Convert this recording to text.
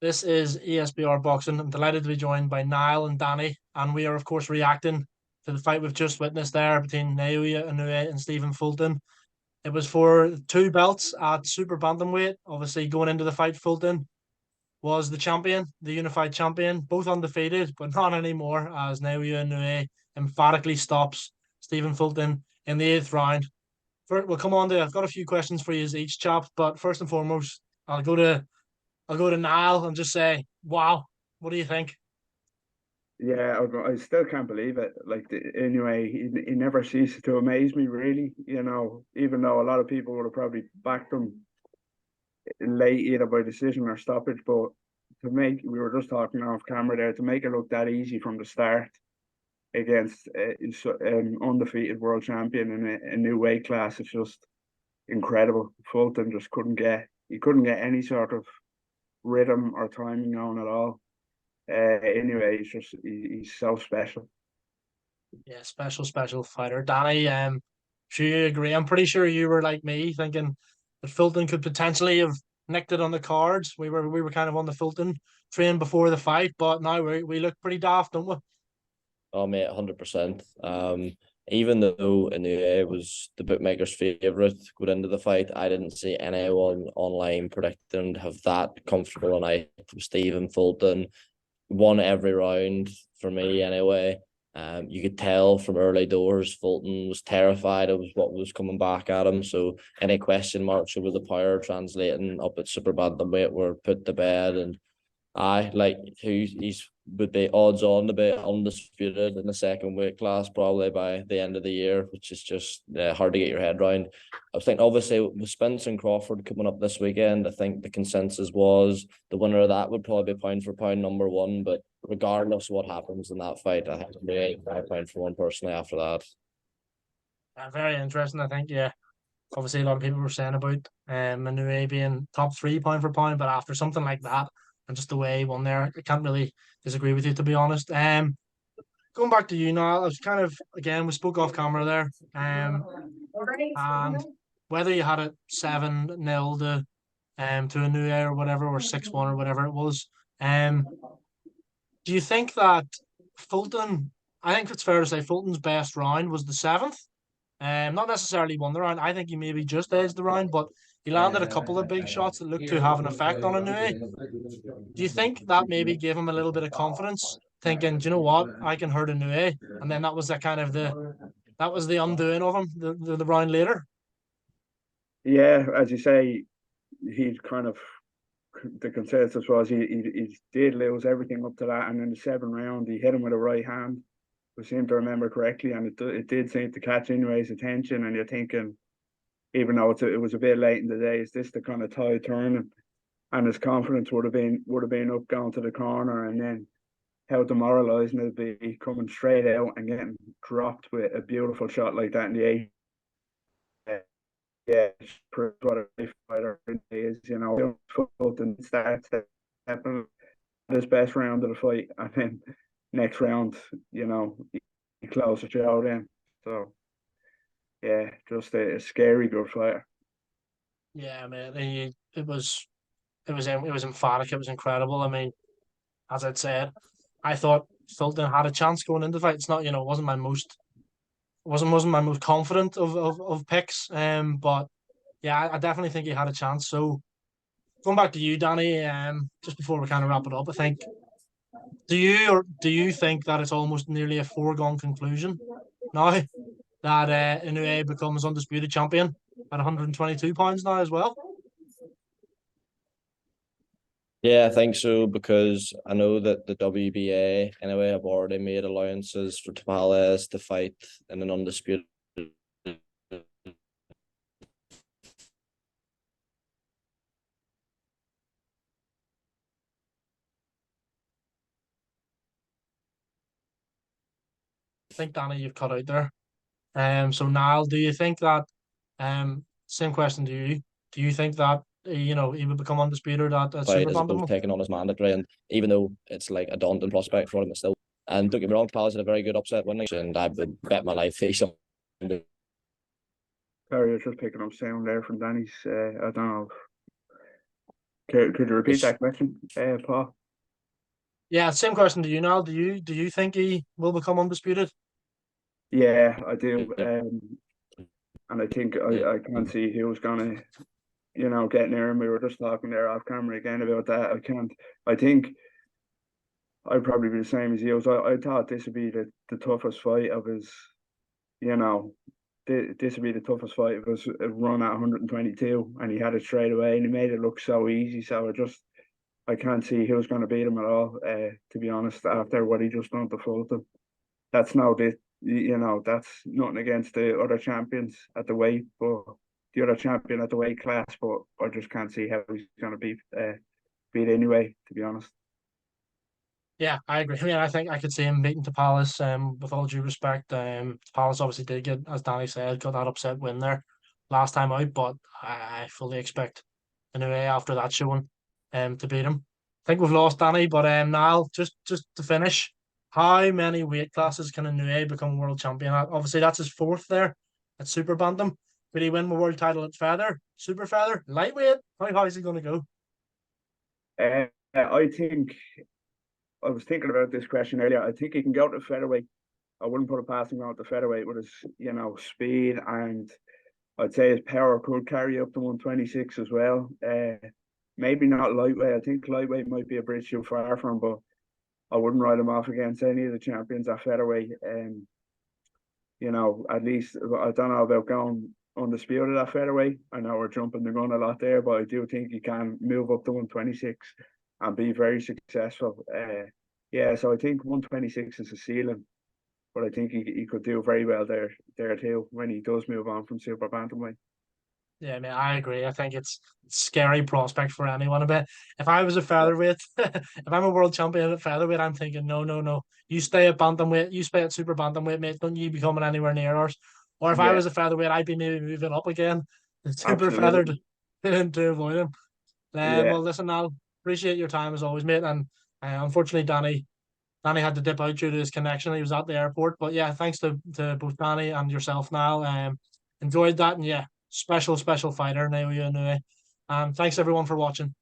This is ESBR Boxing. I'm delighted to be joined by Niall and Danny, and we are, of course, reacting to the fight we've just witnessed there between Naoya Inoue and Stephen Fulton. It was for two belts at super bantamweight. Obviously, going into the fight, Fulton was the champion, the unified champion, both undefeated, but not anymore, as Naoya Inoue emphatically stops Stephen Fulton in the eighth round. We'll come on to. I've got a few questions for you each, chaps, but first and foremost, I'll go to Niall and just say, wow, what do you think? Yeah, I still can't believe it. Anyway, he never ceases to amaze me, really. Even though a lot of people would have probably backed him late either by decision or stoppage, but we were just talking off camera there, to make it look that easy from the start against an undefeated world champion in a new weight class, it's just incredible. Fulton just couldn't get any sort of rhythm or timing on at all. Anyway, he's so special. Yeah, special fighter. Danny, sure you agree. I'm pretty sure you were like me, thinking that Fulton could potentially have nicked it on the cards. We were kind of on the Fulton train before the fight, but now we look pretty daft, don't we? Oh mate, 100%. Even though Inoue was the bookmaker's favourite going into the fight, I didn't see anyone online predicting to have that comfortable a night from Stephen Fulton. Won every round for me anyway. You could tell from early doors Fulton was terrified of what was coming back at him. So any question marks over the power translating up at super bantamweight were put to bed, and I like he's would be odds on to be undisputed in the second weight class probably by the end of the year, which is just hard to get your head around. I think obviously with Spence and Crawford coming up this weekend, I think the consensus was the winner of that would probably be pound for pound number one. But regardless of what happens in that fight, I think it'll be pound for one personally after that. Very interesting, I think. Yeah, obviously a lot of people were saying about Inoue being top three pound for pound, but after something like that and just the way he won there, I can't really disagree with you, to be honest. Going back to you now, I was kind of again we spoke off camera there, and whether you had it 7-0 to a new air or whatever, or 6-1 or whatever it was, do you think that Fulton? I think it's fair to say Fulton's best round was the seventh. Not necessarily won the round. I think he maybe just edged the round, but he landed a couple of big shots that looked to have an effect on Inoue. Do you think that maybe gave him a little bit of confidence, thinking, do you know what, I can hurt Inoue, and then that was the kind of that was the undoing of him the round later. Yeah, as you say, he'd kind of the consensus was he did lose everything up to that, and in the seventh round he hit him with a right hand. I seem to remember correctly, and it did seem to catch Inoue's attention. And you're thinking, even though it was a bit late in the day, is this the kind of tide turning? And his confidence would have been up going to the corner, and then how demoralising it'd be coming straight out and getting dropped with a beautiful shot like that in the eighth. Yeah, what a fighter is, Fulton starts happening his best round of the fight, and then next round, he closes it out in. So yeah, just a scary good fighter. Yeah, man, it was emphatic. It was incredible. I mean, as I'd said, I thought Fulton had a chance going into the fight. It's not, it wasn't my most confident of picks. But yeah, I definitely think he had a chance. So going back to you, Danny, just before we kind of wrap it up, I think do you think that it's almost nearly a foregone conclusion now that Inoue becomes undisputed champion at 122 pounds now as well? Yeah, I think so because I know that the WBA anyway have already made allowances for Tamales to fight in an undisputed. I think Danny, you've cut out there. So Niall, do you think that same question to you? Do you think that he would become undisputed at Fight super as opposed to bantamweight? taking on his mandatory. And even though it's like a daunting prospect for him, it's still. And don't get me wrong, Palace had a very good upset win, and I would bet my life he's something. Sorry, I was just picking up sound there from Danny's. I don't know. Could you repeat It's, that question, Paul? Yeah, same question to you, Niall. Do you think he will become undisputed? Yeah, I do. yeah, And I think yeah, I can't see who's gonna, get near him. We were just talking there off camera again about that. I can't. I think I'd probably be the same as you. So I thought this would be the toughest fight of his. You know, this would be the toughest fight of his run at 122, and he had it straight away, and he made it look so easy. So I can't see who's going to beat him at all. To be honest, after what he just done to Fulton, that's no that's nothing against the other champions at the weight, but the other champion at the weight class. But I just can't see how he's going to beat anyway. To be honest. Yeah, I agree. I mean, I think I could see him beating to Palace. With all due respect, Palace obviously did get, as Danny said, got that upset win there last time out. But I fully expect Inoue after that showing, to beat him. I think we've lost Danny, but now just to finish, how many weight classes can Inoue become world champion at? Obviously, that's his fourth there at super bantam. Could he win the world title at feather, super feather, lightweight? How is he going to go? I think I was thinking about this question earlier. I think he can go to featherweight. I wouldn't put it past him going to featherweight with his, speed, and I'd say his power could carry up to 126 as well. Maybe not lightweight. I think lightweight might be a bridge too far for him, but I wouldn't write him off against any of the champions at featherweight. At least I don't know about going undisputed at featherweight. I know we're jumping the gun a lot there, but I do think he can move up to 126 and be very successful. Yeah, so I think 126 is a ceiling, but I think he could do very well there too when he does move on from super bantamweight. Yeah, man, I agree. I think it's a scary prospect for anyone. A bit. If I was a featherweight, if I'm a world champion at featherweight, I'm thinking, no, no, no. You stay at bantamweight. You stay at super bantamweight, mate. Don't you be coming anywhere near ours. Or if I Yeah, was a featherweight, I'd be maybe moving up again to super feathered absolutely. to avoid him. Yeah, Well, listen, I'll appreciate your time as always, mate. And unfortunately, Danny had to dip out due to his connection. He was at the airport. But yeah, thanks to both Danny and yourself now. Enjoyed that. And yeah, special fighter, Naoya Inoue. Thanks everyone for watching.